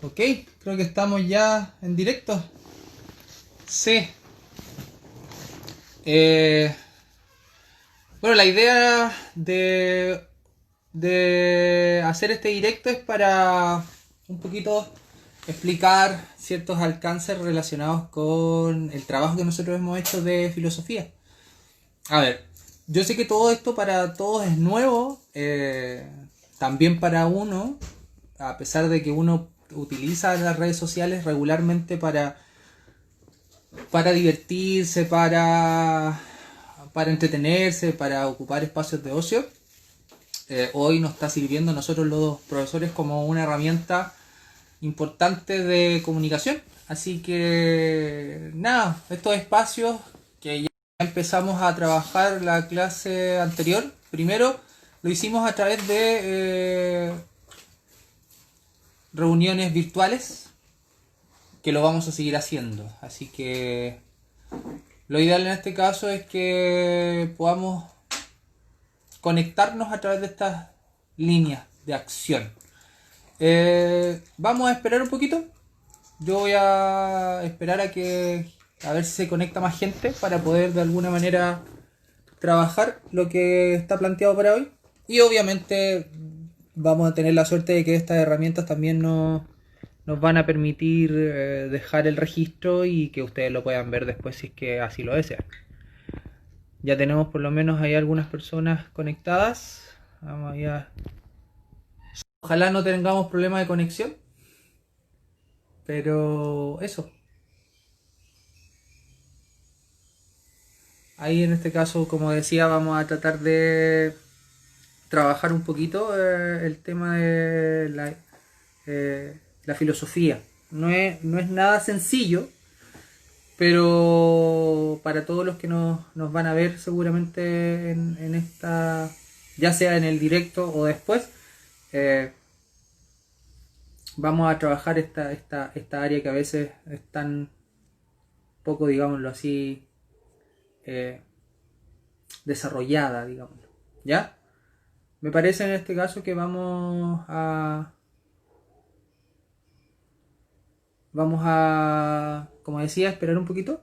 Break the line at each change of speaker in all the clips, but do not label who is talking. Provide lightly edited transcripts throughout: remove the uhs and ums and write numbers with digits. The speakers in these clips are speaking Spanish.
Ok, creo que estamos ya en directo. Sí. Eh, bueno, la idea de hacer este directo es para un poquito explicar ciertos alcances relacionados con el trabajo que nosotros hemos hecho de filosofía. A ver, yo sé que todo esto para todos es nuevo, también para uno, a pesar de que uno utiliza las redes sociales regularmente para divertirse, para entretenerse, para ocupar espacios de ocio. Hoy nos está sirviendo a nosotros los profesores como una herramienta importante de comunicación. Así que nada, estos espacios que ya empezamos a trabajar la clase anterior, primero lo hicimos a través de reuniones virtuales, que lo vamos a seguir haciendo. Así que lo ideal en este caso es que podamos conectarnos a través de estas líneas de acción. Vamos a esperar un poquito. Yo voy a esperar a ver si se conecta más gente para poder de alguna manera trabajar lo que está planteado para hoy. Y obviamente vamos a tener la suerte de que estas herramientas también nos van a permitir dejar el registro y que ustedes lo puedan ver después si es que así lo desean. Ya tenemos por lo menos ahí algunas personas conectadas. Vamos a... Ojalá no tengamos problemas de conexión. Pero eso. Ahí en este caso, como decía, vamos a tratar de trabajar un poquito el tema de la filosofía. No es nada sencillo, pero para todos los que nos van a ver seguramente en esta, ya sea en el directo o después, eh, vamos a trabajar esta área que a veces es tan poco, digámoslo así, eh, desarrollada, digámoslo. ¿Ya? Me parece en este caso que como decía, esperar un poquito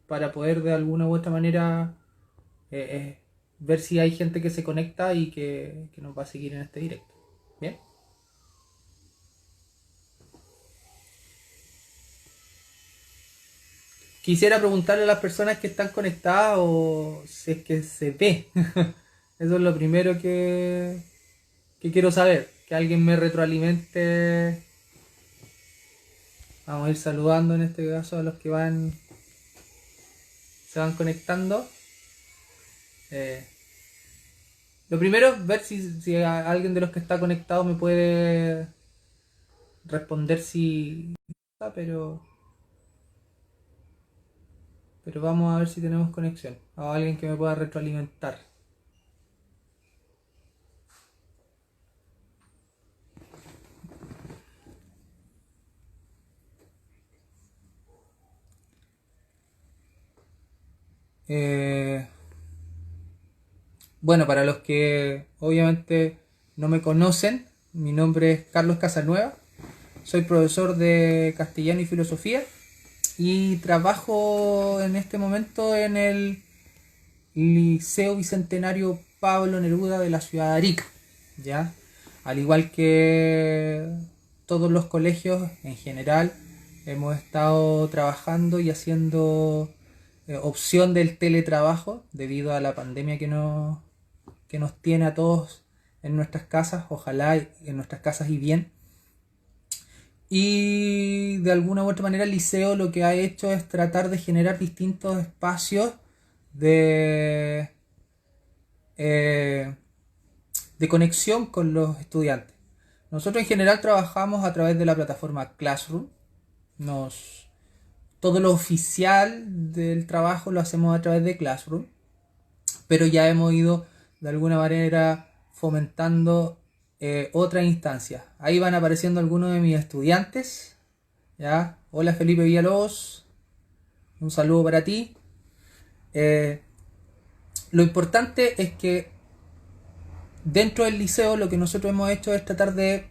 para poder de alguna u otra manera ver si hay gente que se conecta y que nos va a seguir en este directo. Bien. Quisiera preguntarle a las personas que están conectadas o si es que se ve. Eso es lo primero que quiero saber. Que alguien me retroalimente. Vamos a ir saludando en este caso a los que se van conectando. Eh, lo primero es ver si alguien de los que está conectado me puede responder si está, pero vamos a ver si tenemos conexión. O alguien que me pueda retroalimentar. Eh, bueno, para los que obviamente no me conocen, mi nombre es Carlos Casanueva. Soy profesor de castellano y filosofía y trabajo en este momento en el Liceo Bicentenario Pablo Neruda de la ciudad de Arica, ¿ya? Al igual que todos los colegios en general, hemos estado trabajando y haciendo opción del teletrabajo debido a la pandemia que nos tiene a todos en nuestras casas, ojalá en nuestras casas y bien. Y de alguna u otra manera el liceo lo que ha hecho es tratar de generar distintos espacios de, eh, de conexión con los estudiantes. Nosotros en general trabajamos a través de la plataforma Classroom. Nos, Todo lo oficial del trabajo lo hacemos a través de Classroom, pero ya hemos ido de alguna manera fomentando otras instancias. Ahí van apareciendo algunos de mis estudiantes. ¿Ya? Hola Felipe Villalobos, un saludo para ti. Eh, lo importante es que dentro del liceo lo que nosotros hemos hecho es tratar de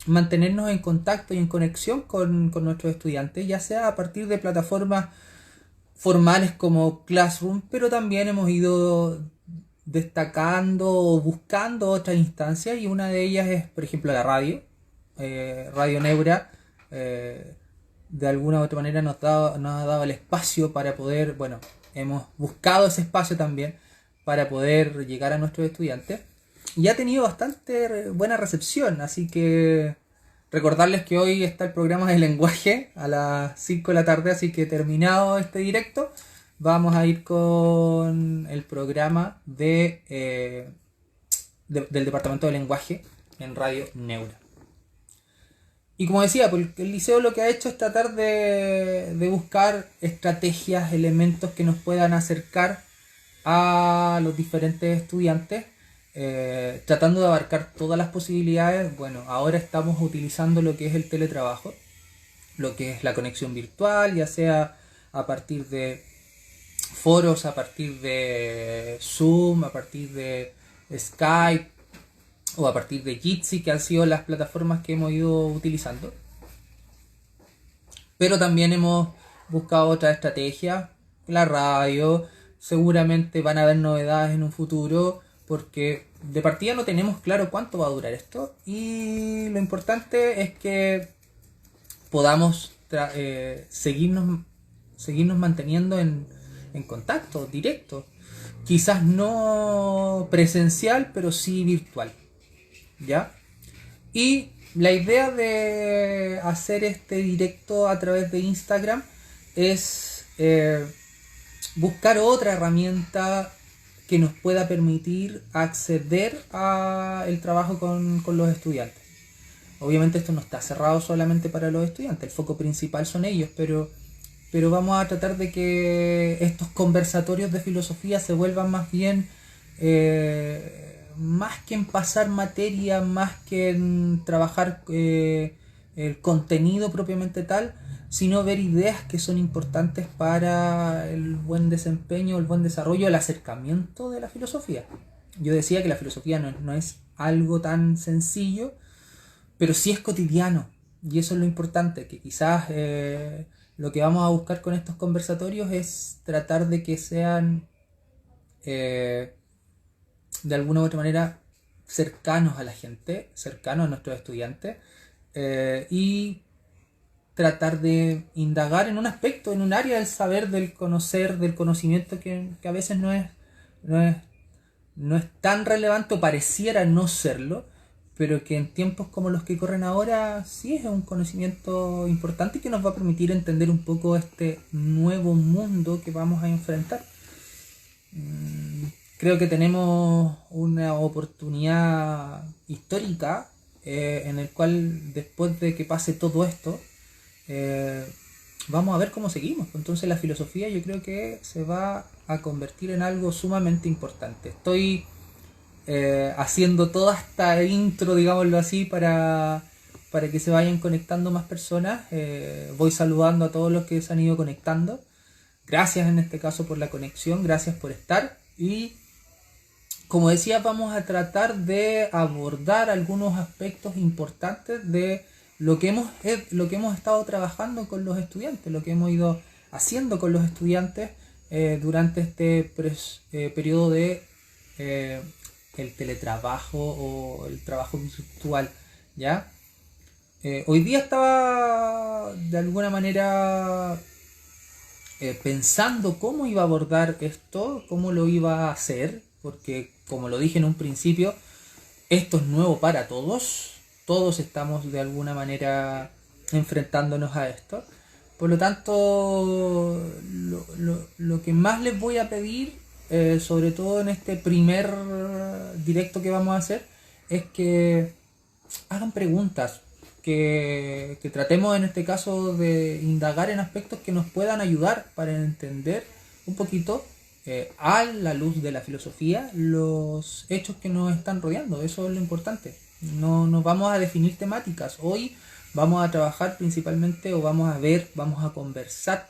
mantenernos en contacto y en conexión con nuestros estudiantes, ya sea a partir de plataformas formales como Classroom, pero también hemos ido destacando o buscando otras instancias, y una de ellas es, por ejemplo, la radio. Radio Neura, de alguna u otra manera nos ha dado el espacio para poder, bueno, hemos buscado ese espacio también para poder llegar a nuestros estudiantes, y ha tenido bastante buena recepción, así que recordarles que hoy está el programa de lenguaje a las 5 de la tarde, así que terminado este directo, vamos a ir con el programa del Departamento de Lenguaje en Radio Neura. Y como decía, pues el liceo lo que ha hecho es tratar de buscar estrategias, elementos que nos puedan acercar a los diferentes estudiantes, tratando de abarcar todas las posibilidades. Bueno, ahora estamos utilizando lo que es el teletrabajo, lo que es la conexión virtual, ya sea a partir de foros, a partir de Zoom, a partir de Skype o a partir de Jitsi, que han sido las plataformas que hemos ido utilizando. Pero también hemos buscado otras estrategias, la radio, seguramente van a haber novedades en un futuro, porque de partida no tenemos claro cuánto va a durar esto, y lo importante es que podamos seguirnos manteniendo en contacto directo, quizás no presencial, pero sí virtual, ¿ya? Y la idea de hacer este directo a través de Instagram es buscar otra herramienta que nos pueda permitir acceder al trabajo con los estudiantes. Obviamente esto no está cerrado solamente para los estudiantes, el foco principal son ellos, pero vamos a tratar de que estos conversatorios de filosofía se vuelvan más bien, más que en pasar materia, más que en trabajar el contenido propiamente tal, sino ver ideas que son importantes para el buen desempeño, el buen desarrollo, el acercamiento de la filosofía. Yo decía que la filosofía no es algo tan sencillo, pero sí es cotidiano, y eso es lo importante, que quizás lo que vamos a buscar con estos conversatorios es tratar de que sean de alguna u otra manera cercanos a la gente, cercanos a nuestros estudiantes, y tratar de indagar en un aspecto, en un área del saber, del conocer, del conocimiento que a veces no es tan relevante, o pareciera no serlo, pero que en tiempos como los que corren ahora sí es un conocimiento importante, y que nos va a permitir entender un poco este nuevo mundo que vamos a enfrentar. Creo que tenemos una oportunidad histórica, en el cual después de que pase todo esto, vamos a ver cómo seguimos. Entonces la filosofía yo creo que se va a convertir en algo sumamente importante. Estoy haciendo toda esta intro, digámoslo así, para que se vayan conectando más personas. Voy saludando a todos los que se han ido conectando. Gracias en este caso por la conexión, gracias por estar. Y como decía, vamos a tratar de abordar algunos aspectos importantes de lo que hemos estado trabajando con los estudiantes, lo que hemos ido haciendo con los estudiantes durante este periodo de el teletrabajo o el trabajo virtual, ¿ya? Hoy día estaba de alguna manera pensando cómo iba a abordar esto, cómo lo iba a hacer, porque como lo dije en un principio, esto es nuevo para todos. Todos estamos de alguna manera enfrentándonos a esto. Por lo tanto, lo que más les voy a pedir, sobre todo en este primer directo que vamos a hacer, es que hagan preguntas, que tratemos en este caso de indagar en aspectos que nos puedan ayudar para entender un poquito, a la luz de la filosofía, los hechos que nos están rodeando. Eso es lo importante. No nos vamos a definir temáticas. Hoy vamos a trabajar principalmente, o vamos a conversar.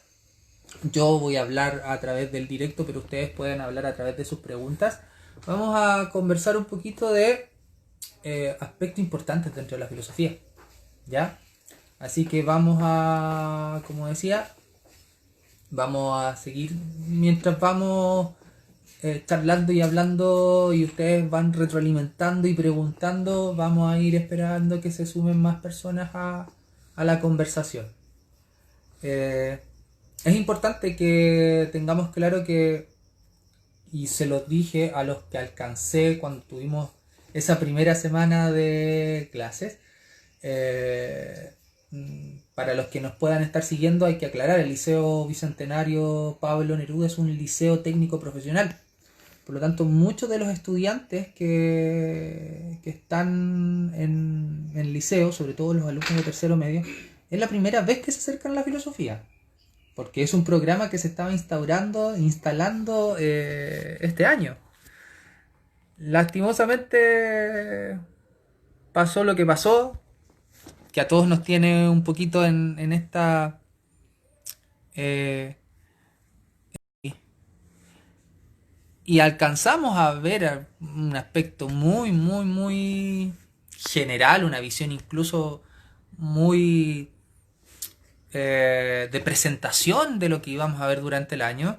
Yo voy a hablar a través del directo, pero ustedes pueden hablar a través de sus preguntas. Vamos a conversar un poquito de aspectos importantes dentro de la filosofía. ¿ya? Así que vamos a, como decía, vamos a seguir mientras vamos charlando y hablando y ustedes van retroalimentando y preguntando, vamos a ir esperando que se sumen más personas a la conversación. Es importante que tengamos claro que, y se los dije a los que alcancé cuando tuvimos esa primera semana de clases, para los que nos puedan estar siguiendo hay que aclarar, el Liceo Bicentenario Pablo Neruda es un liceo técnico profesional. Por lo tanto, muchos de los estudiantes que están en el liceo, sobre todo los alumnos de tercero medio, es la primera vez que se acercan a la filosofía. Porque es un programa que se estaba instalando este año. Lastimosamente pasó lo que pasó, que a todos nos tiene un poquito en esta... y alcanzamos a ver un aspecto muy general, una visión incluso muy de presentación de lo que íbamos a ver durante el año,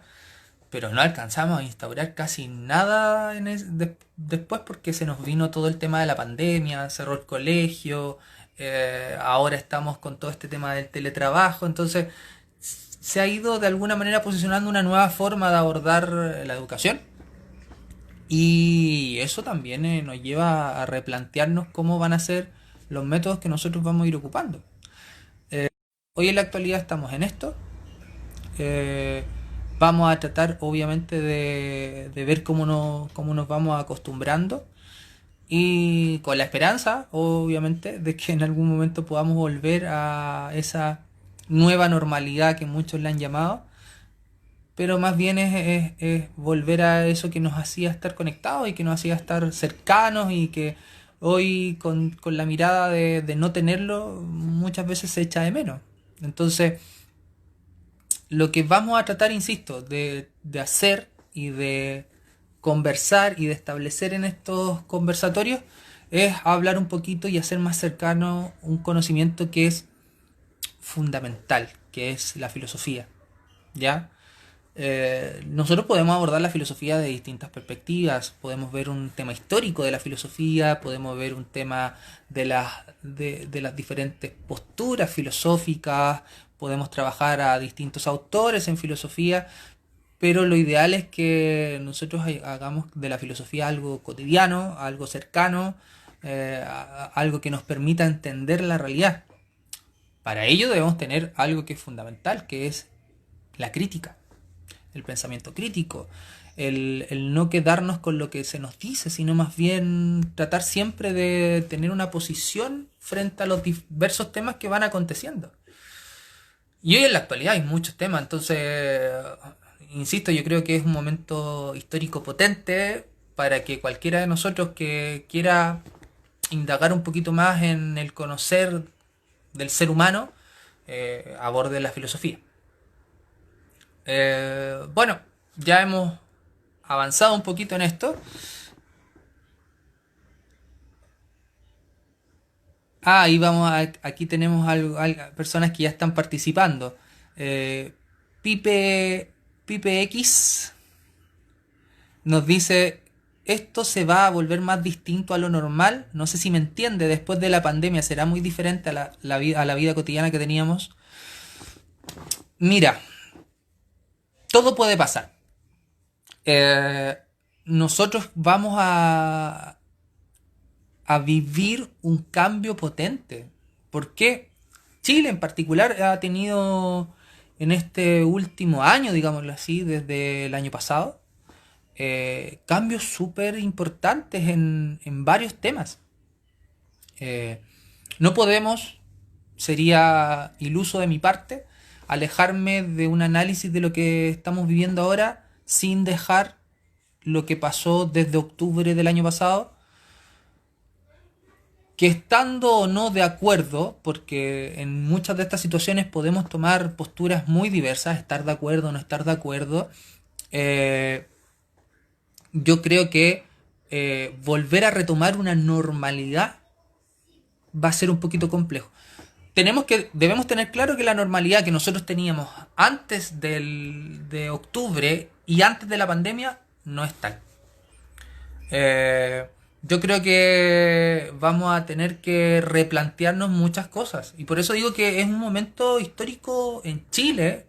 pero no alcanzamos a instaurar casi nada después porque se nos vino todo el tema de la pandemia, cerró el colegio, ahora estamos con todo este tema del teletrabajo, entonces se ha ido de alguna manera posicionando una nueva forma de abordar la educación. Y eso también nos lleva a replantearnos cómo van a ser los métodos que nosotros vamos a ir ocupando. Hoy en la actualidad estamos en esto. Eh, Vamos a tratar obviamente de ver cómo nos vamos acostumbrando y con la esperanza obviamente de que en algún momento podamos volver a esa nueva normalidad que muchos le han llamado, pero más bien es volver a eso que nos hacía estar conectados y que nos hacía estar cercanos y que hoy con la mirada de no tenerlo muchas veces se echa de menos. Entonces, lo que vamos a tratar, insisto, de hacer y de conversar y de establecer en estos conversatorios es hablar un poquito y hacer más cercano un conocimiento que es fundamental, que es la filosofía. ¿Ya? Nosotros podemos abordar la filosofía de distintas perspectivas, podemos ver un tema histórico de la filosofía, podemos ver un tema de las diferentes posturas filosóficas, podemos trabajar a distintos autores en filosofía, pero lo ideal es que nosotros hagamos de la filosofía algo cotidiano, algo cercano, algo que nos permita entender la realidad. Para ello debemos tener algo que es fundamental, que es la crítica, el pensamiento crítico, el no quedarnos con lo que se nos dice, sino más bien tratar siempre de tener una posición frente a los diversos temas que van aconteciendo. Y hoy en la actualidad hay muchos temas, entonces, insisto, yo creo que es un momento histórico potente para que cualquiera de nosotros que quiera indagar un poquito más en el conocer del ser humano, aborde la filosofía. Bueno, ya hemos avanzado un poquito en esto. Y aquí tenemos personas que ya están participando. Eh, Pipe, Pipe X nos dice, esto se va a volver más distinto a lo normal. No sé si me entiende, después de la pandemia será muy diferente a a la vida cotidiana que teníamos. Mira, todo puede pasar. Eh, Nosotros vamos a vivir un cambio potente. ¿Por qué? Chile en particular ha tenido en este último año, digámoslo así, desde el año pasado, cambios súper importantes en varios temas. Eh, no podemos, sería iluso de mi parte, alejarme de un análisis de lo que estamos viviendo ahora sin dejar lo que pasó desde octubre del año pasado, que estando o no de acuerdo, porque en muchas de estas situaciones podemos tomar posturas muy diversas, estar de acuerdo o no estar de acuerdo, eh, yo creo que volver a retomar una normalidad va a ser un poquito complejo. Debemos tener claro que la normalidad que nosotros teníamos antes de octubre y antes de la pandemia no es tal. Eh, yo creo que vamos a tener que replantearnos muchas cosas. Y por eso digo que es un momento histórico en Chile,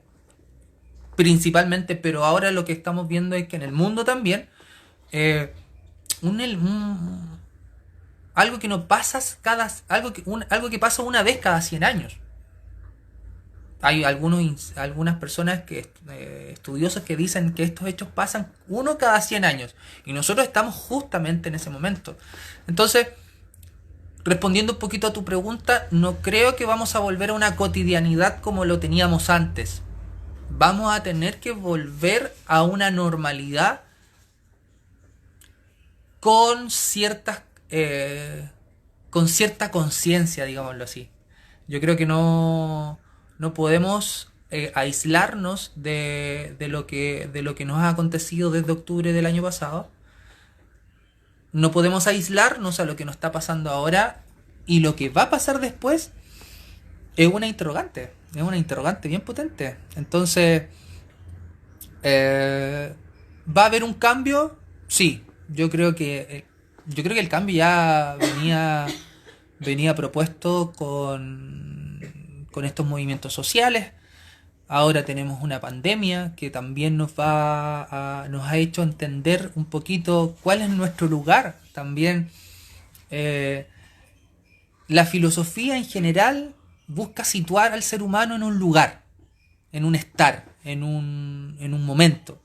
principalmente, pero ahora lo que estamos viendo es que en el mundo también, eh, algo que no pasa algo que pasa una vez cada 100 años. Hay algunas personas estudiosos que dicen que estos hechos pasan uno cada 100 años y nosotros estamos justamente en ese momento. Entonces, respondiendo un poquito a tu pregunta, no creo que vamos a volver a una cotidianidad como lo teníamos antes. Vamos a tener que volver a una normalidad con con cierta conciencia, digámoslo así. Yo creo que no podemos aislarnos de lo que nos ha acontecido desde octubre del año pasado. No podemos aislarnos a lo que nos está pasando ahora, y lo que va a pasar después es una interrogante bien potente. Entonces, ¿va a haber un cambio? Sí, yo creo que el cambio ya venía propuesto con estos movimientos sociales. Ahora tenemos una pandemia que también nos ha hecho entender un poquito cuál es nuestro lugar. También eh, la filosofía en general busca situar al ser humano en un lugar, en un estar, en un momento.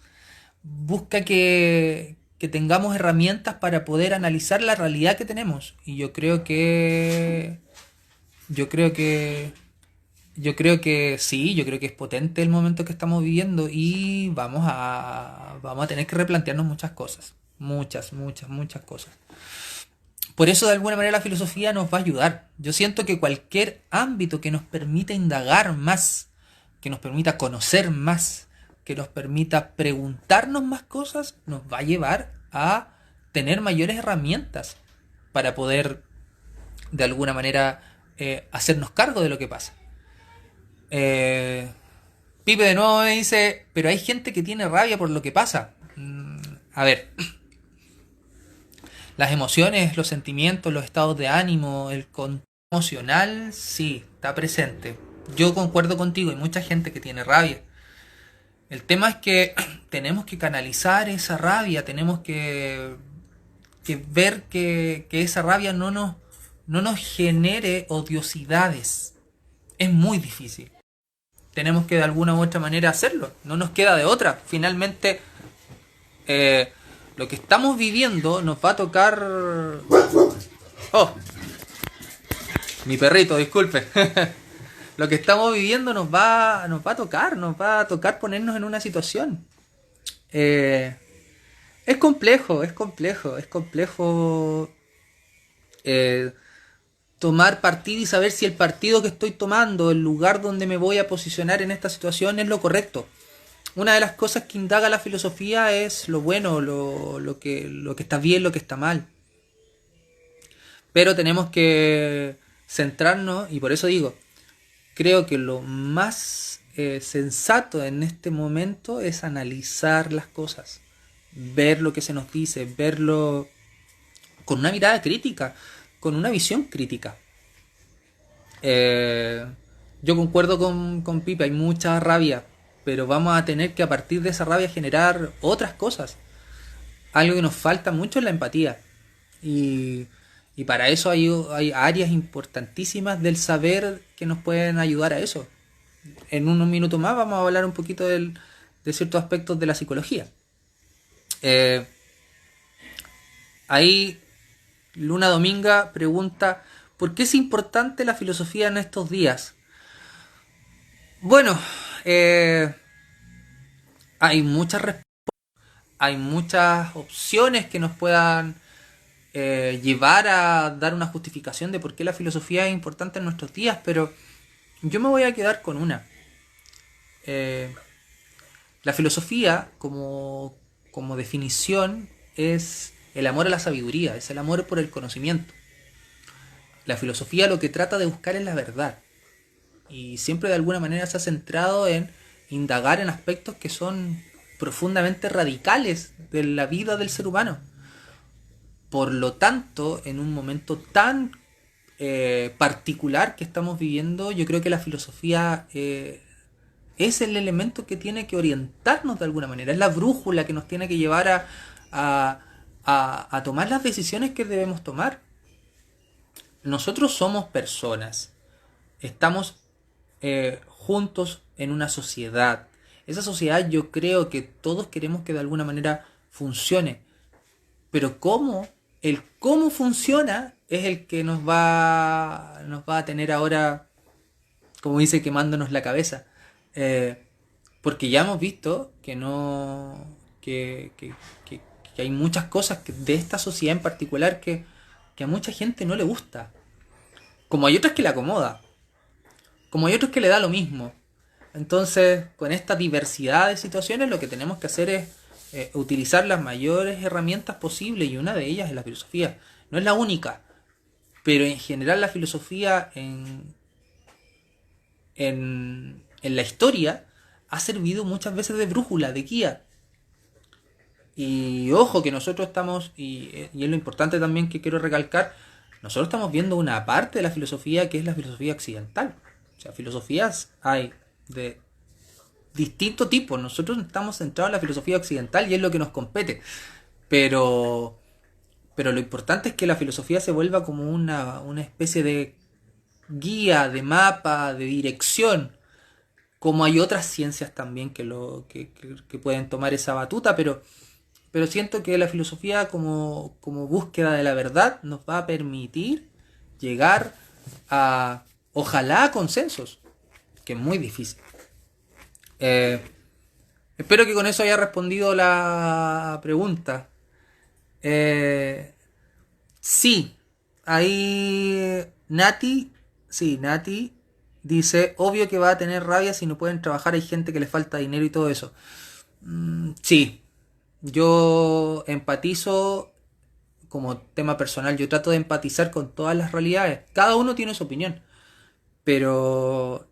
Busca que tengamos herramientas para poder analizar la realidad que tenemos. Y yo creo que sí, yo creo que es potente el momento que estamos viviendo, y vamos a tener que replantearnos muchas cosas. Muchas cosas. Por eso, de alguna manera, la filosofía nos va a ayudar. Yo siento que cualquier ámbito que nos permita indagar más, que nos permita conocer más, que nos permita preguntarnos más cosas, nos va a llevar a tener mayores herramientas para poder, de alguna manera, hacernos cargo de lo que pasa. Pipe de nuevo me dice, pero hay gente que tiene rabia por lo que pasa. A ver, las emociones, los sentimientos, los estados de ánimo, el contexto emocional, sí, está presente. Yo concuerdo contigo, hay mucha gente que tiene rabia. El tema es que tenemos que canalizar esa rabia, tenemos que ver que esa rabia no nos genere odiosidades. Es muy difícil. Tenemos que de alguna u otra manera hacerlo, no nos queda de otra. Finalmente, lo que estamos viviendo nos va a tocar... Oh, mi perrito, disculpe. Lo que estamos viviendo nos va a tocar ponernos en una situación. Es complejo, tomar partido y saber si el partido que estoy tomando, el lugar donde me voy a posicionar en esta situación, es lo correcto. Una de las cosas que indaga la filosofía es lo bueno, lo que está bien, lo que está mal. Pero tenemos que centrarnos, y por eso digo, creo que lo más sensato en este momento es analizar las cosas, ver lo que se nos dice, verlo con una mirada crítica, con una visión crítica. Yo concuerdo con Pipe, hay mucha rabia, pero vamos a tener que, a partir de esa rabia, generar otras cosas. Algo que nos falta mucho es la empatía. Y para eso hay áreas importantísimas del saber que nos pueden ayudar a eso. En unos minutos más vamos a hablar un poquito de ciertos aspectos de la psicología. Ahí Luna Dominga pregunta, ¿por qué es importante la filosofía en estos días? Bueno, hay hay muchas opciones que nos puedan llevar a dar una justificación de por qué la filosofía es importante en nuestros días, pero yo me voy a quedar con una. La filosofía, como definición, es el amor a la sabiduría, es el amor por el conocimiento. La filosofía lo que trata de buscar es la verdad. Y siempre de alguna manera se ha centrado en indagar en aspectos que son profundamente radicales de la vida del ser humano. Por lo tanto, en un momento tan particular que estamos viviendo, yo creo que la filosofía es el elemento que tiene que orientarnos de alguna manera, es la brújula que nos tiene que llevar a, a tomar las decisiones que debemos tomar. Nosotros somos personas, estamos juntos en una sociedad. Esa sociedad yo creo que todos queremos que de alguna manera funcione, pero el cómo funciona es el que nos va a tener ahora, como dice, quemándonos la cabeza. Eh, Porque ya hemos visto que no. Que hay muchas cosas de esta sociedad en particular que a mucha gente no le gusta. Como hay otras que le acomoda. Como hay otros que le da lo mismo. Entonces, con esta diversidad de situaciones, lo que tenemos que hacer es utilizar las mayores herramientas posibles, y una de ellas es la filosofía. No es la única, pero en general la filosofía en la historia ha servido muchas veces de brújula, de guía. Y ojo que nosotros estamos, y es lo importante también que quiero recalcar, nosotros estamos viendo una parte de la filosofía que es la filosofía occidental. O sea, filosofías hay de distinto tipo. Nosotros estamos centrados en la filosofía occidental y es lo que nos compete. Pero, pero lo importante es que la filosofía se vuelva como una especie de guía, de mapa, de dirección. Como hay otras ciencias también que pueden tomar esa batuta, pero siento que la filosofía como búsqueda de la verdad nos va a permitir llegar a, ojalá, a consensos, que es muy difícil. Eh, Espero que con eso haya respondido la pregunta. Eh, sí, ahí Nati dice, obvio que va a tener rabia si no pueden trabajar, hay gente que le falta dinero y todo eso. Sí, yo empatizo como tema personal, yo trato de empatizar con todas las realidades. Cada uno tiene su opinión, pero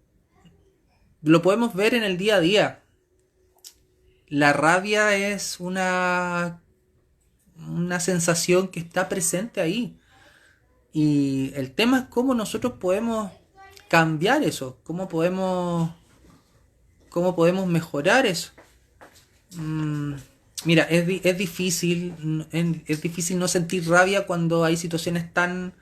lo podemos ver en el día a día. La rabia es una sensación que está presente ahí. Y el tema es cómo nosotros podemos cambiar eso, cómo podemos mejorar eso. Mm, Mira, es difícil no sentir rabia cuando hay situaciones tan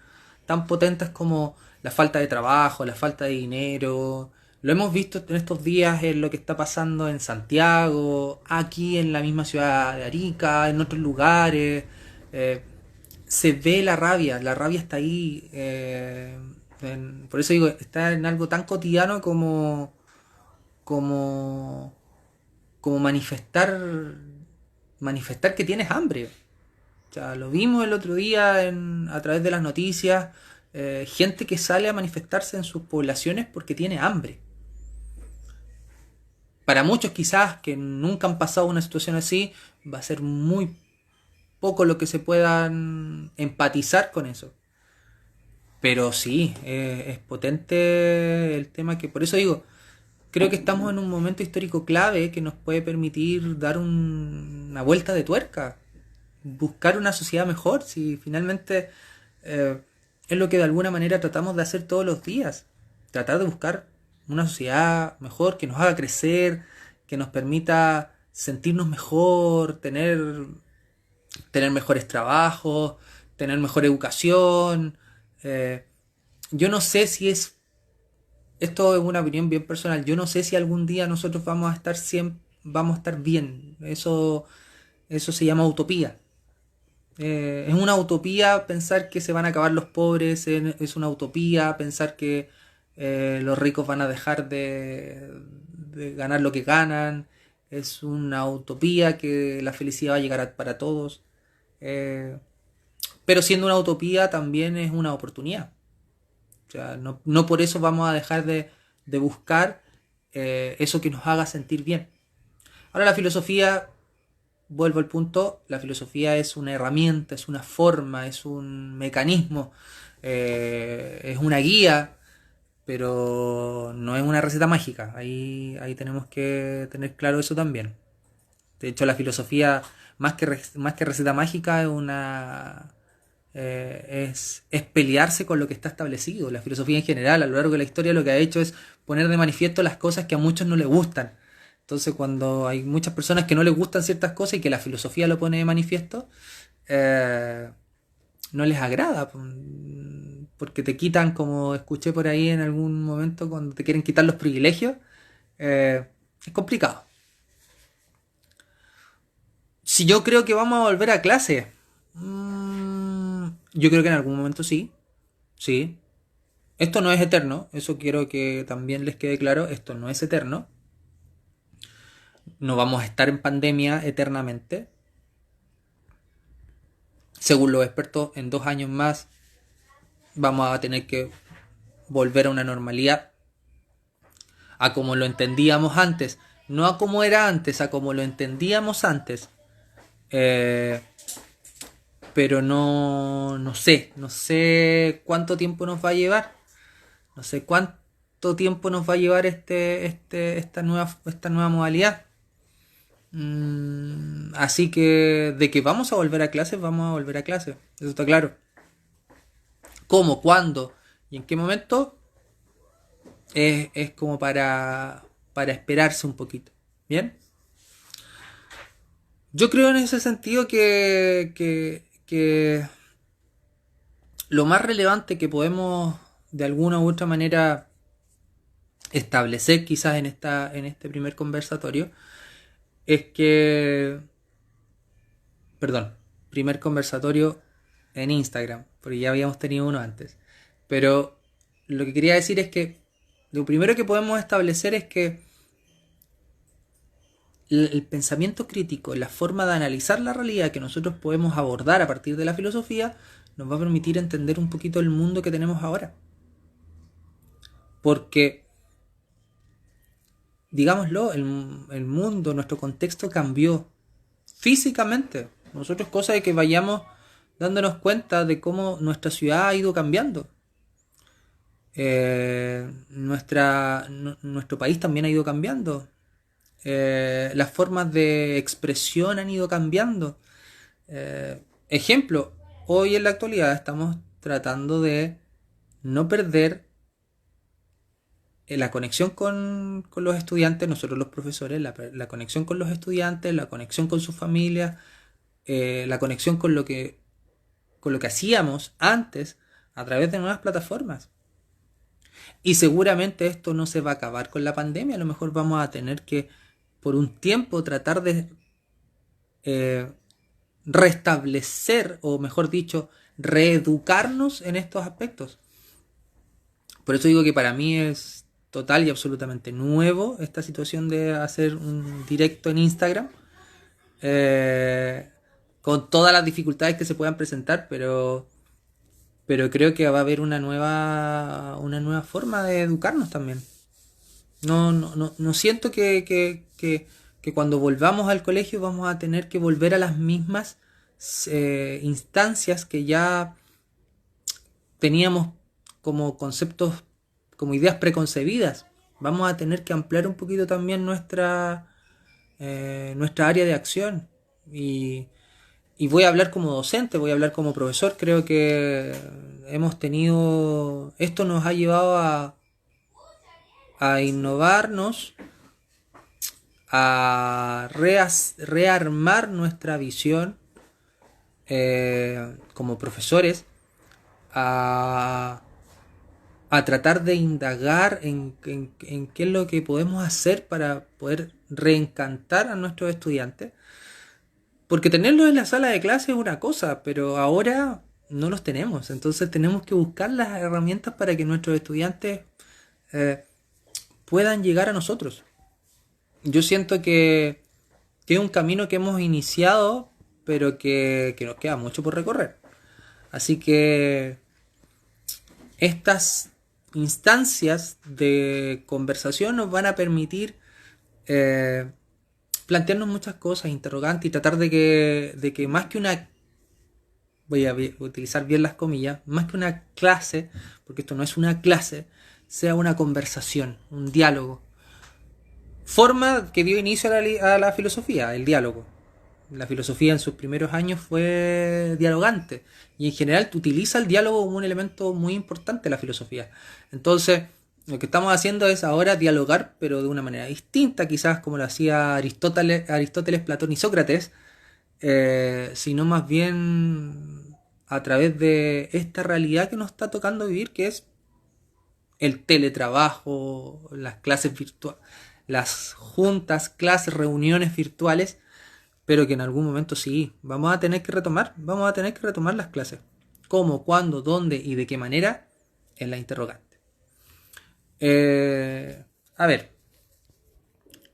potentes como la falta de trabajo, la falta de dinero. Lo hemos visto en estos días en lo que está pasando en Santiago, aquí en la misma ciudad de Arica, en otros lugares. Eh, Se ve la rabia está ahí. Por eso digo, está en algo tan cotidiano como, como manifestar que tienes hambre. O sea, lo vimos el otro día a través de las noticias, gente que sale a manifestarse en sus poblaciones porque tiene hambre. Para muchos quizás que nunca han pasado una situación así, va a ser muy poco lo que se puedan empatizar con eso. Pero sí, es potente el tema que, por eso digo, creo que estamos en un momento histórico clave que nos puede permitir dar una vuelta de tuerca, buscar una sociedad mejor, si finalmente es lo que de alguna manera tratamos de hacer todos los días, tratar de buscar una sociedad mejor que nos haga crecer, que nos permita sentirnos mejor, tener mejores trabajos, tener mejor educación. Eh, yo no sé si esto es una opinión bien personal, yo no sé si algún día nosotros vamos a estar bien. Eso se llama utopía. Es una utopía pensar que se van a acabar los pobres, es una utopía pensar que los ricos van a dejar de ganar lo que ganan, es una utopía que la felicidad va a llegar para todos. Eh, pero siendo una utopía también es una oportunidad. O sea, no por eso vamos a dejar de buscar eso que nos haga sentir bien. Ahora la filosofía, vuelvo al punto, la filosofía es una herramienta, es una forma, es un mecanismo. es una guía, pero no es una receta mágica. Ahí tenemos que tener claro eso también. De hecho, la filosofía, más que receta mágica, es pelearse con lo que está establecido. La filosofía en general, a lo largo de la historia, lo que ha hecho es poner de manifiesto las cosas que a muchos no les gustan. Entonces, cuando hay muchas personas que no les gustan ciertas cosas y que la filosofía lo pone de manifiesto, eh, no les agrada, porque te quitan, como escuché por ahí en algún momento, cuando te quieren quitar los privilegios, es complicado. Si yo creo que vamos a volver a clase, yo creo que en algún momento sí, sí. Esto no es eterno, eso quiero que también les quede claro, esto no es eterno. No vamos a estar en pandemia eternamente. Según los expertos, en 2 años más vamos a tener que volver a una normalidad, a como lo entendíamos antes, no a como era antes, a como lo entendíamos antes. Eh, pero no sé cuánto tiempo nos va a llevar, no sé cuánto tiempo nos va a llevar esta nueva modalidad. Así que de que vamos a volver a clases, vamos a volver a clases, eso está claro. ¿Cómo, cuándo y en qué momento? Es como para esperarse un poquito. ¿Bien? Yo creo en ese sentido que lo más relevante que podemos de alguna u otra manera establecer quizás en este primer conversatorio es que, perdón, primer conversatorio en Instagram, porque ya habíamos tenido uno antes, pero lo que quería decir es que lo primero que podemos establecer es que el pensamiento crítico, la forma de analizar la realidad que nosotros podemos abordar a partir de la filosofía, nos va a permitir entender un poquito el mundo que tenemos ahora. Porque, digámoslo, el mundo, nuestro contexto cambió físicamente. Nosotros cosa de que vayamos dándonos cuenta de cómo nuestra ciudad ha ido cambiando. Nuestro país también ha ido cambiando. Las formas de expresión han ido cambiando. Ejemplo, hoy en la actualidad estamos tratando de no perder la conexión con los estudiantes, nosotros los profesores, la conexión con los estudiantes, la conexión con sus familias, la conexión con lo que hacíamos antes a través de nuevas plataformas. Y seguramente esto no se va a acabar con la pandemia, a lo mejor vamos a tener que por un tiempo tratar de restablecer, o mejor dicho, reeducarnos en estos aspectos. Por eso digo que para mí es total y absolutamente nuevo esta situación de hacer un directo en Instagram, eh, con todas las dificultades que se puedan presentar, pero creo que va a haber una nueva forma de educarnos también. No siento que cuando volvamos al colegio vamos a tener que volver a las mismas instancias que ya teníamos como conceptos, como ideas preconcebidas. Vamos a tener que ampliar un poquito también nuestra área de acción. Y voy a hablar como docente, voy a hablar como profesor. Creo que esto nos ha llevado a innovarnos, a rearmar nuestra visión como profesores, a, a tratar de indagar en qué es lo que podemos hacer para poder reencantar a nuestros estudiantes. Porque tenerlos en la sala de clase es una cosa, pero ahora no los tenemos. Entonces tenemos que buscar las herramientas para que nuestros estudiantes eh, puedan llegar a nosotros. Yo siento que es un camino que hemos iniciado, pero que nos queda mucho por recorrer. Así que estas instancias de conversación nos van a permitir eh, plantearnos muchas cosas, interrogantes, y tratar de que más que una voy a utilizar bien las comillas, más que una clase, porque esto no es una clase, sea una conversación, un diálogo. Forma que dio inicio a la filosofía, el diálogo. La filosofía en sus primeros años fue dialogante y en general utiliza el diálogo como un elemento muy importante de la filosofía. Entonces, lo que estamos haciendo es ahora dialogar, pero de una manera distinta, quizás como lo hacía Aristóteles, Platón y Sócrates, sino más bien a través de esta realidad que nos está tocando vivir, que es el teletrabajo, las clases virtuales, las juntas, clases, reuniones virtuales, pero que en algún momento sí, vamos a tener que retomar las clases. ¿Cómo, cuándo, dónde y de qué manera? Es la interrogante. A ver,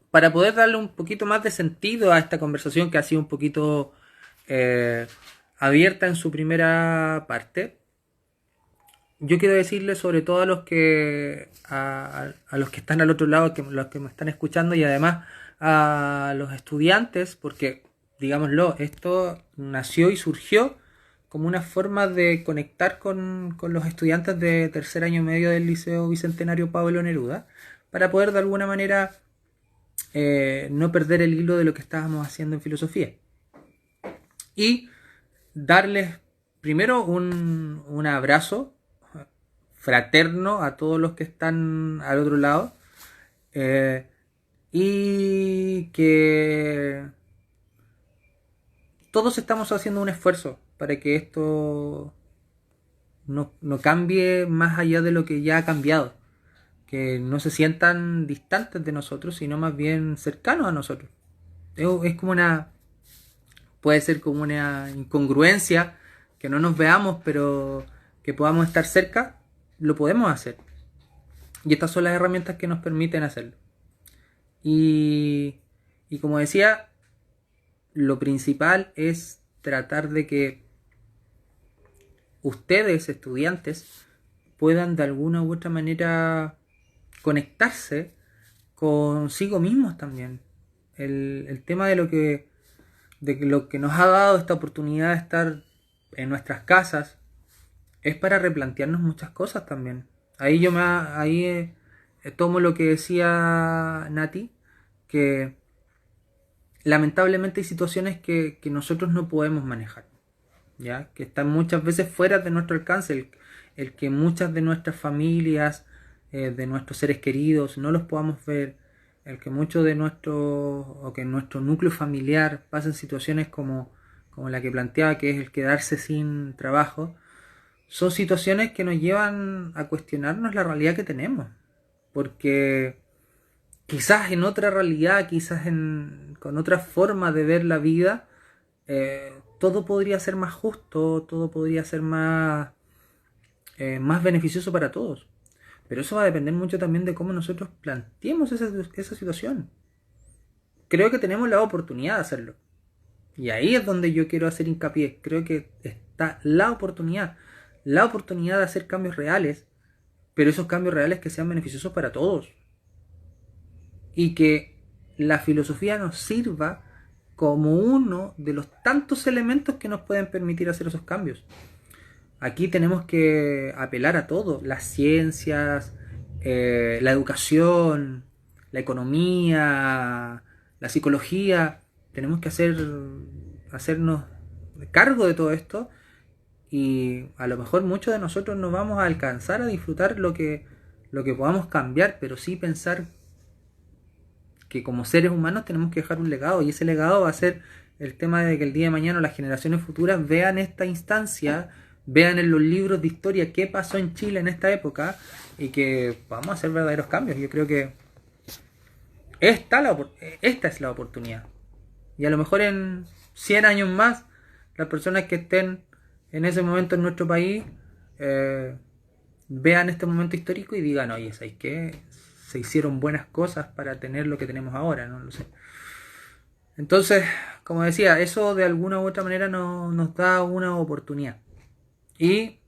para poder darle un poquito más de sentido a esta conversación que ha sido un poquito abierta en su primera parte, yo quiero decirle sobre todo a los que a los que están al otro lado, los que me están escuchando, y además a los estudiantes, porque digámoslo, esto nació y surgió como una forma de conectar con los estudiantes de tercer año medio del Liceo Bicentenario Pablo Neruda, para poder de alguna manera no perder el hilo de lo que estábamos haciendo en filosofía. Y darles primero un abrazo fraterno a todos los que están al otro lado, y que todos estamos haciendo un esfuerzo para que esto no cambie más allá de lo que ya ha cambiado, que no se sientan distantes de nosotros, sino más bien cercanos a nosotros. Es como puede ser como una incongruencia, que no nos veamos, pero que podamos estar cerca, lo podemos hacer. Y estas son las herramientas que nos permiten hacerlo. Y como decía, lo principal es tratar de que ustedes, estudiantes, puedan de alguna u otra manera conectarse consigo mismos también. El tema de lo que nos ha dado esta oportunidad de estar en nuestras casas es para replantearnos muchas cosas también. Ahí tomo lo que decía Nati, que lamentablemente hay situaciones que nosotros no podemos manejar, ¿ya? Que están muchas veces fuera de nuestro alcance, el que muchas de nuestras familias, de nuestros seres queridos, no los podamos ver, el que muchos de o que en nuestro núcleo familiar pasen situaciones como la que planteaba, que es el quedarse sin trabajo, son situaciones que nos llevan a cuestionarnos la realidad que tenemos, porque quizás en otra realidad, quizás con otra forma de ver la vida, todo podría ser más justo, todo podría ser más beneficioso para todos. Pero eso va a depender mucho también de cómo nosotros planteemos esa situación. Creo que tenemos la oportunidad de hacerlo. Y ahí es donde yo quiero hacer hincapié. Creo que está la oportunidad de hacer cambios reales, pero esos cambios reales que sean beneficiosos para todos. Y que la filosofía nos sirva como uno de los tantos elementos que nos pueden permitir hacer esos cambios. Aquí tenemos que apelar a todo, las ciencias, la educación, la economía, la psicología. Tenemos que hacernos cargo de todo esto, y a lo mejor muchos de nosotros no vamos a alcanzar a disfrutar lo que podamos cambiar, pero sí pensar que como seres humanos tenemos que dejar un legado, y ese legado va a ser el tema de que el día de mañana las generaciones futuras vean esta instancia, vean en los libros de historia qué pasó en Chile en esta época, y que vamos a hacer verdaderos cambios. Yo creo que esta es la oportunidad. Y a lo mejor en 100 años más, las personas que estén en ese momento en nuestro país vean este momento histórico y digan, oye, ¿sabes qué? Se hicieron buenas cosas para tener lo que tenemos ahora, no lo sé. Entonces, como decía, eso de alguna u otra manera nos da una oportunidad. Y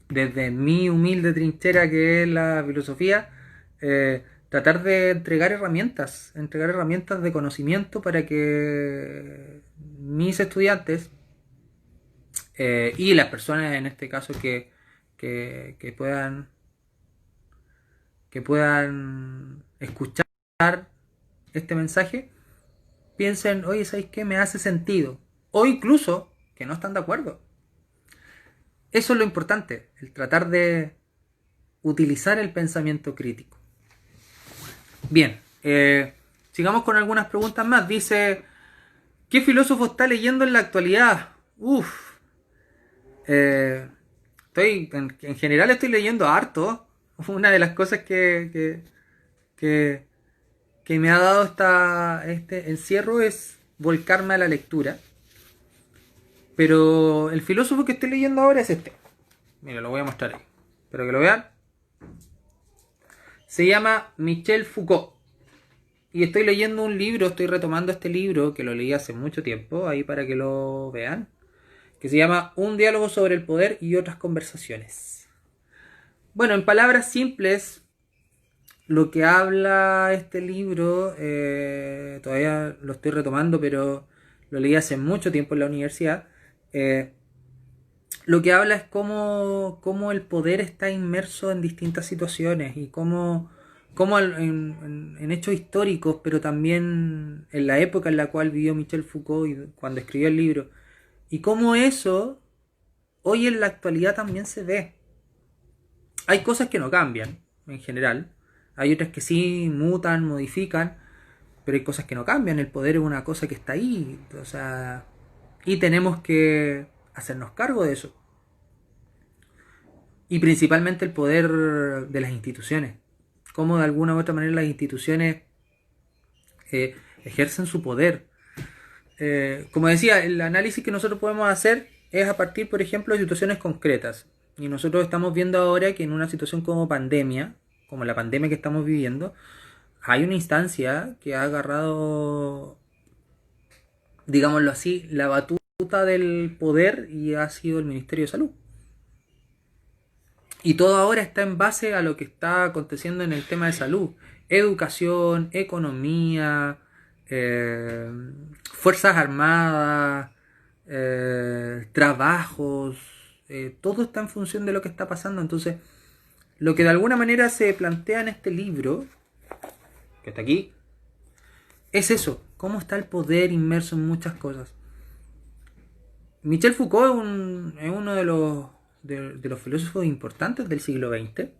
desde mi humilde trinchera, que es la filosofía, tratar de entregar herramientas de conocimiento para que mis estudiantes y las personas en este caso que puedan escuchar este mensaje, piensen, oye, ¿sabéis qué? Me hace sentido. O incluso que no están de acuerdo. Eso es lo importante, el tratar de utilizar el pensamiento crítico. Bien, sigamos con algunas preguntas más. Dice, ¿qué filósofo está leyendo en la actualidad? En general estoy leyendo harto. Una de las cosas que me ha dado este encierro es volcarme a la lectura. Pero el filósofo que estoy leyendo ahora es este. Mira, lo voy a mostrar ahí. Espero que lo vean. Se llama Michel Foucault. Y estoy leyendo un libro, estoy retomando este libro que lo leí hace mucho tiempo, ahí para que lo vean, que se llama Un diálogo sobre el poder y otras conversaciones. Bueno, en palabras simples, lo que habla este libro, todavía lo estoy retomando, pero lo leí hace mucho tiempo en la universidad. Lo que habla es cómo el poder está inmerso en distintas situaciones y cómo en hechos históricos, pero también en la época en la cual vivió Michel Foucault y cuando escribió el libro, y cómo eso hoy en la actualidad también se ve. Hay cosas que no cambian en general, hay otras que sí mutan, modifican, pero hay cosas que no cambian. El poder es una cosa que está ahí, o sea, y tenemos que hacernos cargo de eso. Y principalmente el poder de las instituciones. Cómo de alguna u otra manera las instituciones ejercen su poder. Como decía, el análisis que nosotros podemos hacer es a partir, por ejemplo, de situaciones concretas. Y nosotros estamos viendo ahora que en una situación como pandemia, como la pandemia que estamos viviendo, hay una instancia que ha agarrado, digámoslo así, la batuta del poder y ha sido el Ministerio de Salud. Y todo ahora está en base a lo que está aconteciendo en el tema de salud. Educación, economía, fuerzas armadas, trabajos, todo está en función de lo que está pasando. Entonces, lo que de alguna manera se plantea en este libro, que está aquí, es eso, cómo está el poder inmerso en muchas cosas. Michel Foucault es uno de los filósofos importantes del siglo XX.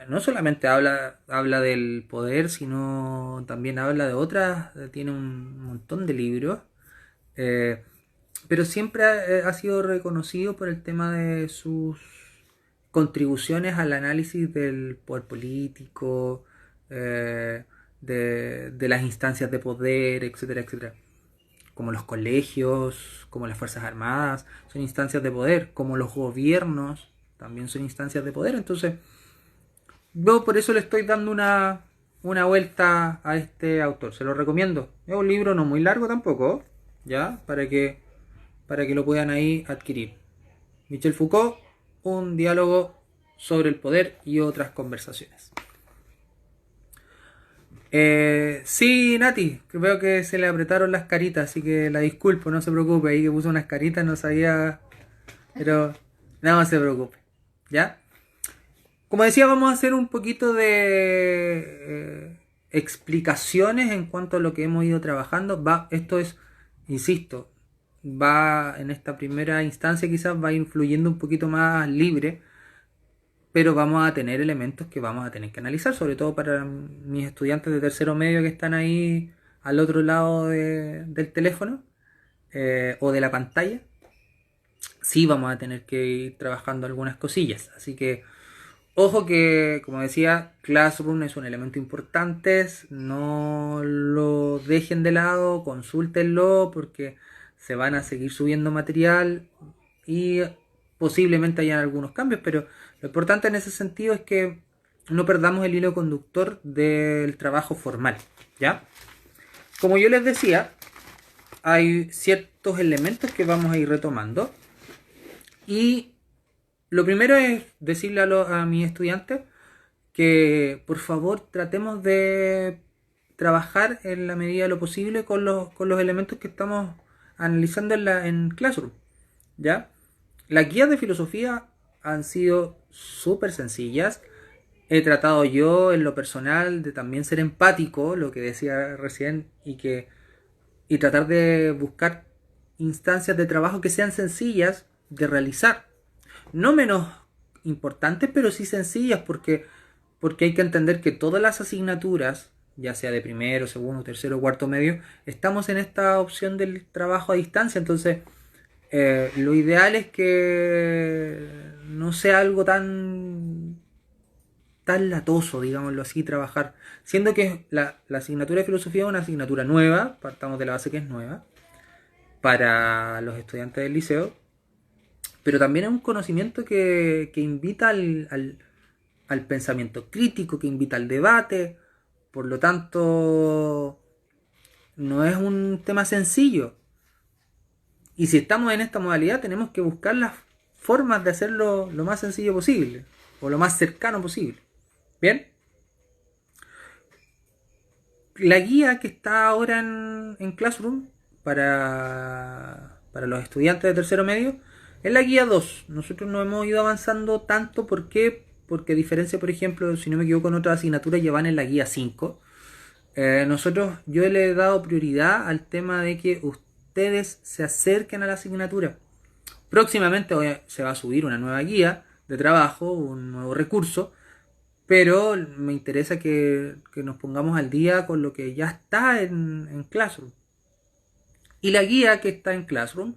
No solamente habla del poder, sino también habla de otras, tiene un montón de libros, pero siempre ha sido reconocido por el tema de sus contribuciones al análisis del poder político, de las instancias de poder, etcétera, etcétera. Como los colegios, como las Fuerzas Armadas, son instancias de poder, como los gobiernos, también son instancias de poder. Entonces, yo por eso le estoy dando una vuelta a este autor, se lo recomiendo. Es un libro no muy largo tampoco, ¿ya? Para que lo puedan ahí adquirir. Michel Foucault, un diálogo sobre el poder y otras conversaciones. Sí, Nati, veo que se le apretaron las caritas, así que la disculpo, no se preocupe, ahí que puso unas caritas, no sabía, pero no se preocupe, ¿ya? Como decía, vamos a hacer un poquito de explicaciones en cuanto a lo que hemos ido trabajando. Esto es, insisto, va en esta primera instancia quizás va influyendo un poquito más libre, pero vamos a tener elementos que vamos a tener que analizar, sobre todo para mis estudiantes de tercero medio que están ahí al otro lado del teléfono o de la pantalla. Sí vamos a tener que ir trabajando algunas cosillas, así que ojo que, como decía, Classroom es un elemento importante, no lo dejen de lado, consúltenlo porque se van a seguir subiendo material y posiblemente hayan algunos cambios, pero lo importante en ese sentido es que no perdamos el hilo conductor del trabajo formal, ¿ya? Como yo les decía, hay ciertos elementos que vamos a ir retomando y lo primero es decirle a mis estudiantes que por favor tratemos de trabajar en la medida de lo posible con los elementos que estamos analizando en Classroom. ¿ya? Las guías de filosofía han sido súper sencillas. He tratado yo en lo personal de también ser empático, lo que decía recién, y tratar de buscar instancias de trabajo que sean sencillas de realizar. No menos importantes, pero sí sencillas, porque hay que entender que todas las asignaturas, ya sea de primero, segundo, tercero, cuarto medio, estamos en esta opción del trabajo a distancia. Entonces, lo ideal es que no sea algo tan latoso, digámoslo así, trabajar. Siendo que la asignatura de filosofía es una asignatura nueva, partamos de la base que es nueva, para los estudiantes del liceo, pero también es un conocimiento que invita al pensamiento crítico, que invita al debate. Por lo tanto, no es un tema sencillo. Y si estamos en esta modalidad, tenemos que buscar las formas de hacerlo lo más sencillo posible, o lo más cercano posible. ¿Bien? La guía que está ahora en Classroom para los estudiantes de tercero medio es la guía 2. Nosotros no hemos ido avanzando tanto. ¿Por qué? Porque a diferencia, por ejemplo, si no me equivoco, en otras asignaturas ya van en la guía 5. Yo le he dado prioridad al tema de que ustedes se acerquen a la asignatura. Próximamente se va a subir una nueva guía de trabajo, un nuevo recurso, pero me interesa que nos pongamos al día con lo que ya está en Classroom. Y la guía que está en Classroom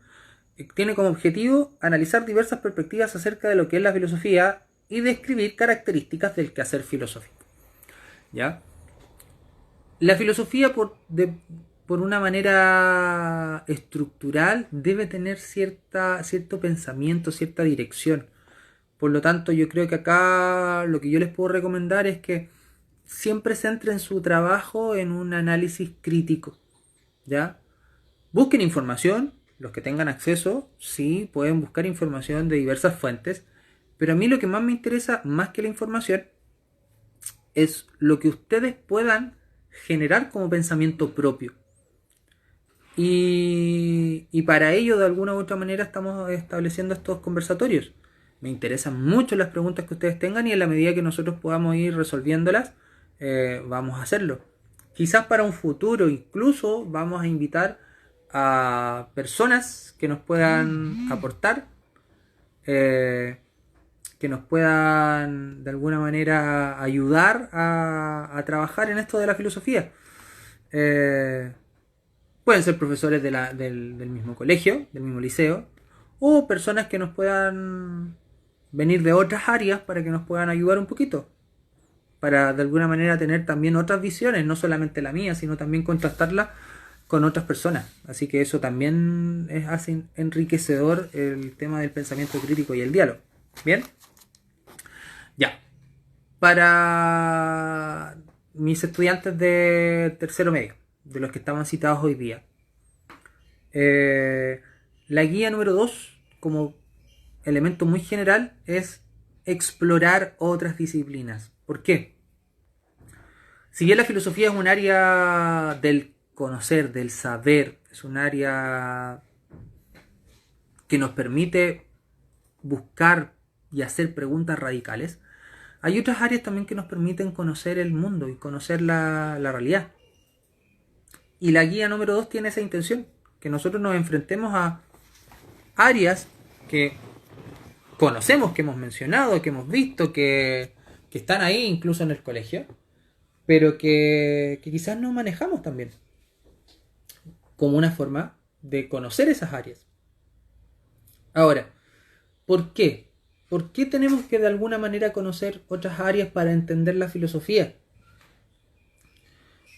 tiene como objetivo analizar diversas perspectivas acerca de lo que es la filosofía y describir características del quehacer filosófico. ¿Ya? La filosofía, por una manera estructural, debe tener cierto pensamiento, cierta dirección. Por lo tanto, yo creo que acá lo que yo les puedo recomendar es que siempre centren su trabajo en un análisis crítico. ¿Ya? Busquen información, los que tengan acceso, sí, pueden buscar información de diversas fuentes, pero a mí lo que más me interesa, más que la información, es lo que ustedes puedan generar como pensamiento propio. Y para ello, de alguna u otra manera, estamos estableciendo estos conversatorios. Me interesan mucho las preguntas que ustedes tengan y en la medida que nosotros podamos ir resolviéndolas, vamos a hacerlo. Quizás para un futuro incluso vamos a invitar a personas que nos puedan aportar, que nos puedan de alguna manera ayudar a trabajar en esto de la filosofía. Pueden ser profesores del mismo colegio, del mismo liceo, o personas que nos puedan venir de otras áreas para que nos puedan ayudar un poquito, para de alguna manera tener también otras visiones, no solamente la mía, sino también contrastarla con otras personas. Así que eso también hace enriquecedor el tema del pensamiento crítico y el diálogo. ¿Bien? Ya. Para mis estudiantes de tercero medio, de los que estaban citados hoy día, la guía número 2, como elemento muy general, es explorar otras disciplinas. ¿Por qué? Si bien la filosofía es un área del conocer, del saber, es un área que nos permite buscar y hacer preguntas radicales, hay otras áreas también que nos permiten conocer el mundo y conocer la realidad. Y la guía número 2 tiene esa intención, que nosotros nos enfrentemos a áreas que conocemos, que hemos mencionado, que hemos visto, que están ahí incluso en el colegio, pero que quizás no manejamos también, como una forma de conocer esas áreas. Ahora, ¿por qué? ¿Por qué tenemos que de alguna manera conocer otras áreas para entender la filosofía?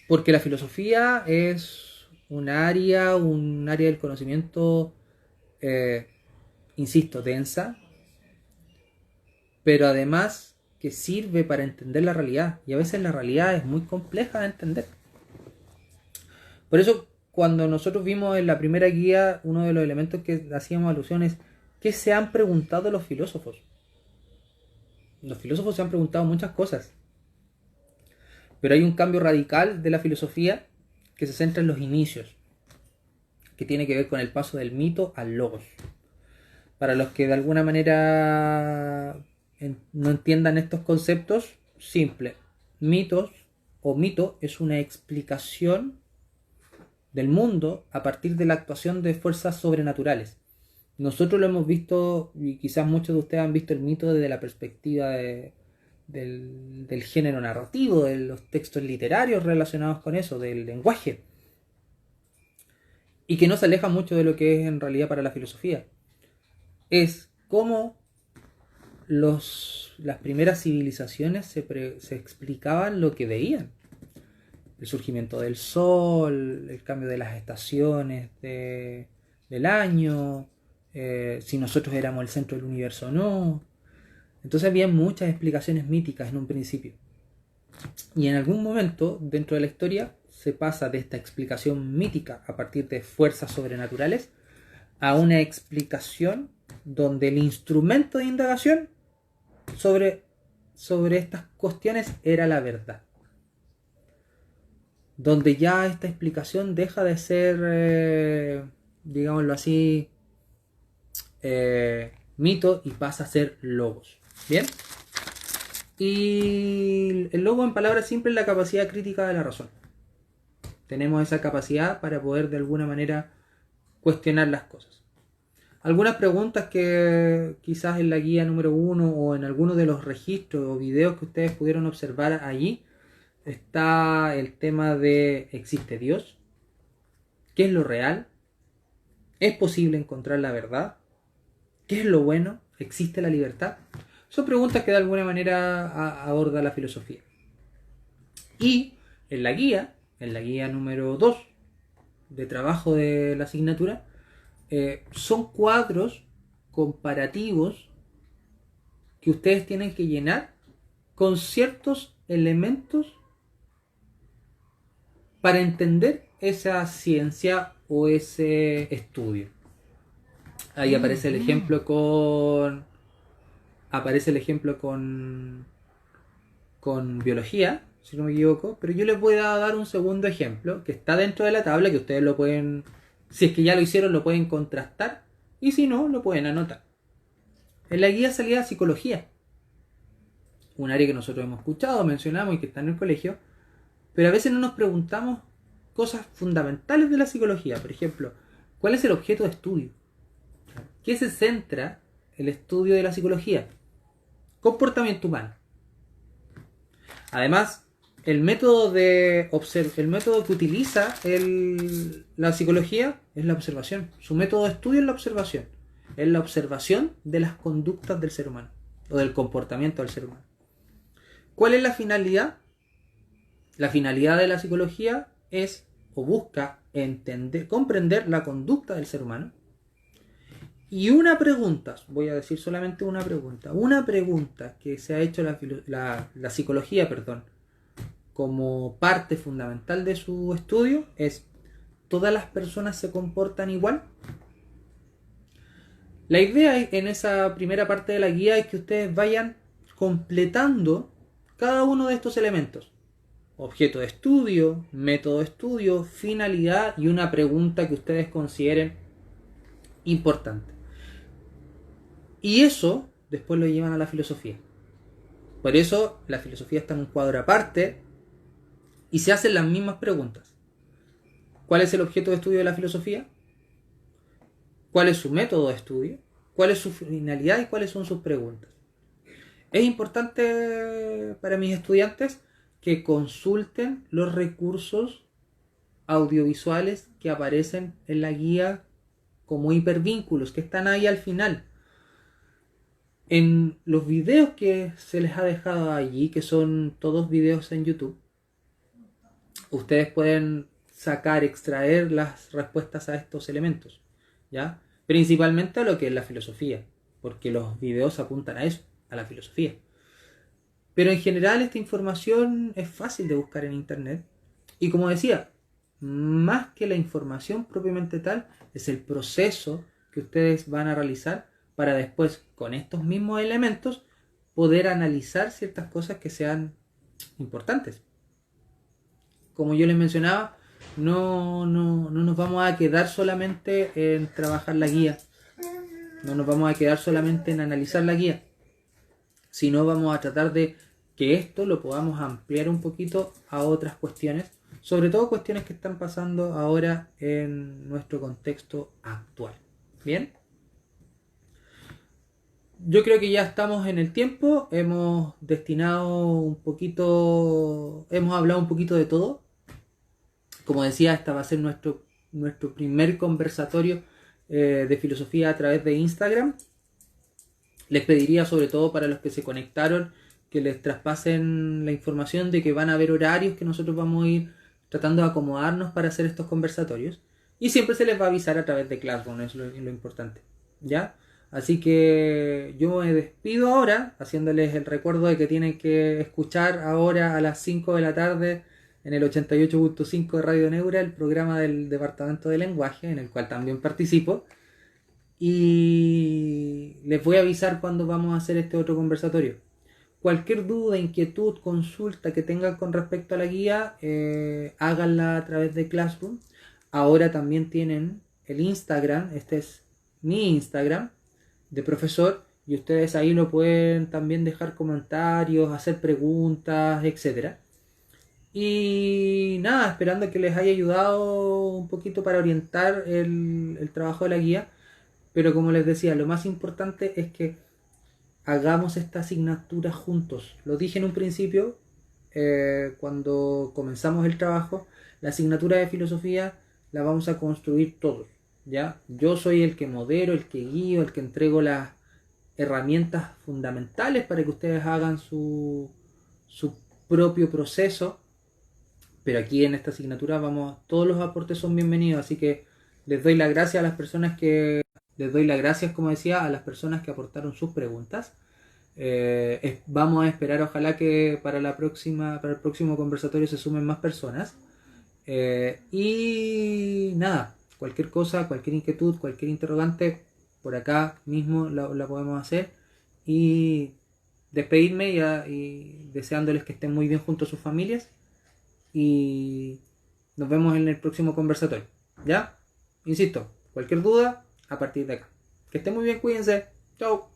Porque la filosofía es un área del conocimiento, insisto, densa, pero además que sirve para entender la realidad. Y a veces la realidad es muy compleja de entender. Por eso, cuando nosotros vimos en la primera guía, uno de los elementos que hacíamos alusión es ¿qué se han preguntado los filósofos? Los filósofos se han preguntado muchas cosas. Pero hay un cambio radical de la filosofía que se centra en los inicios, que tiene que ver con el paso del mito al logos. Para los que de alguna manera no entiendan estos conceptos, simple. Mitos o mito es una explicación del mundo a partir de la actuación de fuerzas sobrenaturales. Nosotros lo hemos visto, y quizás muchos de ustedes han visto el mito desde la perspectiva del género narrativo, de los textos literarios relacionados con eso, del lenguaje, y que no se aleja mucho de lo que es en realidad para la filosofía. Es cómo las primeras civilizaciones se explicaban lo que veían. El surgimiento del sol, el cambio de las estaciones del año, si nosotros éramos el centro del universo o no. Entonces había muchas explicaciones míticas en un principio. Y en algún momento, dentro de la historia, se pasa de esta explicación mítica a partir de fuerzas sobrenaturales a una explicación donde el instrumento de indagación sobre estas cuestiones era la verdad. Donde ya esta explicación deja de ser, digámoslo así, mito y pasa a ser logos. ¿Bien? Y el logo, en palabras simples, es la capacidad crítica de la razón. Tenemos esa capacidad para poder de alguna manera cuestionar las cosas. Algunas preguntas que quizás en la guía número 1 o en algunos de los registros o videos que ustedes pudieron observar allí está el tema de ¿existe Dios? ¿Qué es lo real? ¿Es posible encontrar la verdad? ¿Qué es lo bueno? ¿Existe la libertad? Son preguntas que de alguna manera aborda la filosofía. Y en la guía número 2 de trabajo de la asignatura, son cuadros comparativos que ustedes tienen que llenar con ciertos elementos para entender esa ciencia o ese estudio. Ahí aparece el ejemplo con biología, si no me equivoco, pero yo les voy a dar un segundo ejemplo que está dentro de la tabla, que ustedes lo pueden, si es que ya lo hicieron, lo pueden contrastar, y si no, lo pueden anotar. En la guía salía psicología, un área que nosotros hemos escuchado, mencionamos y que está en el colegio, pero a veces no nos preguntamos cosas fundamentales de la psicología. Por ejemplo, ¿cuál es el objeto de estudio? ¿Qué se centra el estudio de la psicología? Comportamiento humano. Además, el método que utiliza la psicología es la observación. Su método de estudio es la observación. Es la observación de las conductas del ser humano o del comportamiento del ser humano. ¿Cuál es la finalidad? La finalidad de la psicología es o busca comprender la conducta del ser humano. Y una pregunta, voy a decir solamente una pregunta que se ha hecho la psicología, como parte fundamental de su estudio es: ¿todas las personas se comportan igual? La idea en esa primera parte de la guía es que ustedes vayan completando cada uno de estos elementos: objeto de estudio, método de estudio, finalidad y una pregunta que ustedes consideren importante. Y eso después lo llevan a la filosofía. Por eso la filosofía está en un cuadro aparte y se hacen las mismas preguntas. ¿Cuál es el objeto de estudio de la filosofía? ¿Cuál es su método de estudio? ¿Cuál es su finalidad y cuáles son sus preguntas? Es importante para mis estudiantes que consulten los recursos audiovisuales que aparecen en la guía como hipervínculos, que están ahí al final. En los videos que se les ha dejado allí, que son todos videos en YouTube, ustedes pueden extraer las respuestas a estos elementos, ¿ya? Principalmente a lo que es la filosofía, porque los videos apuntan a eso, a la filosofía. Pero en general esta información es fácil de buscar en internet. Y como decía, más que la información propiamente tal, es el proceso que ustedes van a realizar para después, con estos mismos elementos, poder analizar ciertas cosas que sean importantes. Como yo les mencionaba, no nos vamos a quedar solamente en trabajar la guía, No nos vamos a quedar solamente en analizar la guía, sino vamos a tratar de que esto lo podamos ampliar un poquito a otras cuestiones, sobre todo cuestiones que están pasando ahora en nuestro contexto actual. ¿Bien? Yo creo que ya estamos en el tiempo, hemos destinado un poquito, hemos hablado un poquito de todo. Como decía, esta va a ser nuestro primer conversatorio de filosofía a través de Instagram. Les pediría, sobre todo para los que se conectaron, que les traspasen la información de que van a haber horarios que nosotros vamos a ir tratando de acomodarnos para hacer estos conversatorios. Y siempre se les va a avisar a través de Classroom, es lo importante. ¿Ya? Así que yo me despido ahora, haciéndoles el recuerdo de que tienen que escuchar ahora a las 5 de la tarde en el 88.5 de Radio Neura el programa del Departamento de Lenguaje, en el cual también participo. Y les voy a avisar cuando vamos a hacer este otro conversatorio. Cualquier duda, inquietud, consulta que tengan con respecto a la guía, háganla a través de Classroom. Ahora también tienen el Instagram, este es mi Instagram de profesor, y ustedes ahí lo pueden también dejar comentarios, hacer preguntas, etcétera. Y nada, esperando que les haya ayudado un poquito para orientar el trabajo de la guía. Pero como les decía, lo más importante es que hagamos esta asignatura juntos. Lo dije en un principio, cuando comenzamos el trabajo, la asignatura de filosofía la vamos a construir todos, ¿ya? Yo soy el que modero, el que guío, el que entrego las herramientas fundamentales para que ustedes hagan su propio proceso. Pero aquí en esta asignatura todos los aportes son bienvenidos, así que les doy las gracias a las personas como decía, a las personas que aportaron sus preguntas. Vamos a esperar, ojalá que para el próximo conversatorio se sumen más personas. Y nada, cualquier cosa, cualquier inquietud, cualquier interrogante, por acá mismo la podemos hacer. Y despedirme y deseándoles que estén muy bien junto a sus familias. Y nos vemos en el próximo conversatorio. ¿Ya? Insisto, cualquier duda, a partir de acá. Que estén muy bien, cuídense. Chao.